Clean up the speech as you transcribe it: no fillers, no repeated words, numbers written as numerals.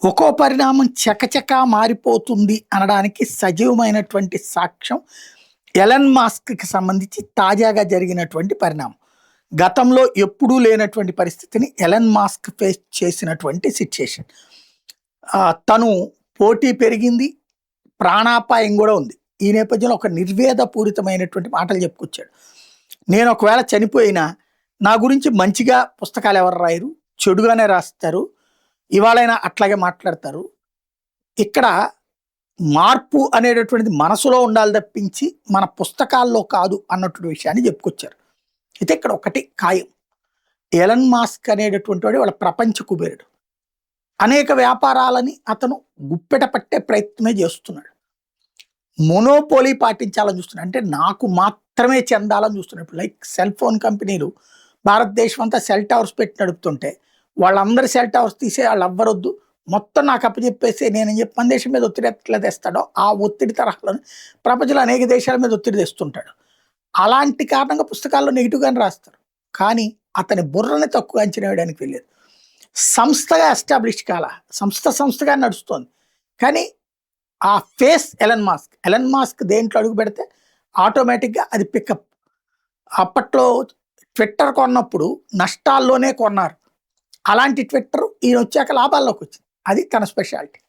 ఒక్కో పరిణామం చకచకా మారిపోతుంది అనడానికి సజీవమైనటువంటి సాక్ష్యం ఎలన్ మాస్క్‌కి సంబంధించి తాజాగా జరిగినటువంటి పరిణామం. గతంలో ఎప్పుడూ లేనటువంటి పరిస్థితిని ఎలన్ మాస్క్ ఫేస్ చేసినటువంటి సిట్యుయేషన్. తను పోటీ పెరిగింది, ప్రాణాపాయం గూడా ఉంది. ఈ నేపథ్యంలో ఒక నిర్వేదపూరితమైనటువంటి మాటలు చెప్పుకొచ్చాడు. నేను ఒకవేళ చనిపోయినా నా గురించి మంచిగా పుస్తకాలు ఎవరు రాయరు, చెడుగానే రాస్తారు. ఇవాళైనా అట్లాగే మాట్లాడతారు. ఇక్కడ మార్పు అనేటటువంటిది మనసులో ఉండాలి తప్పించి మన పుస్తకాల్లో కాదు అన్నటువంటి విషయాన్ని చెప్పుకొచ్చారు. అయితే ఇక్కడ ఒకటి ఖాయం. ఎలన్ మాస్క్ అనేటటువంటి వాడు వాళ్ళ ప్రపంచ కుబేరుడు. అనేక వ్యాపారాలని అతను గుప్పెట పట్టే ప్రయత్నమే చేస్తున్నాడు. మొనోపోలీ పాటించాలని చూస్తున్నాడు. అంటే నాకు మాత్రమే చెందాలని చూస్తున్నాడు. లైక్ సెల్ ఫోన్ కంపెనీలు భారతదేశం అంతా సెల్ టవర్స్ పెట్టి నడుపుతుంటే వాళ్ళందరి సెల్ టవర్స్ తీసే వాళ్ళు ఎవ్వరొద్దు, మొత్తం నాకు అప్పచెప్పేసి నేను చెప్పి మన దేశం మీద ఒత్తిడి ఎట్లా తెస్తాడో ఆ ఒత్తిడి తరహాలను ప్రపంచంలో అనేక దేశాల మీద ఒత్తిడి తెస్తుంటాడు. అలాంటి కారణంగా పుస్తకాల్లో నెగిటివ్గానే రాస్తారు. కానీ అతని బుర్రని తక్కువ అంచనా వేయడానికి వెళ్ళేది. సంస్థగా ఎస్టాబ్లిష్ కాల, సంస్థగా నడుస్తుంది. కానీ ఆ ఫేస్ ఎలన్ మాస్క్ దేంట్లో అడుగు పెడితే ఆటోమేటిక్గా అది పికప్. అప్పట్లో ట్విట్టర్ కొన్నప్పుడు నష్టాల్లోనే కొన్నారు. అలాంటి ట్విట్టర్ ఈయన వచ్చాక లాభాల్లోకి వచ్చింది. అది తన స్పెషాలిటీ.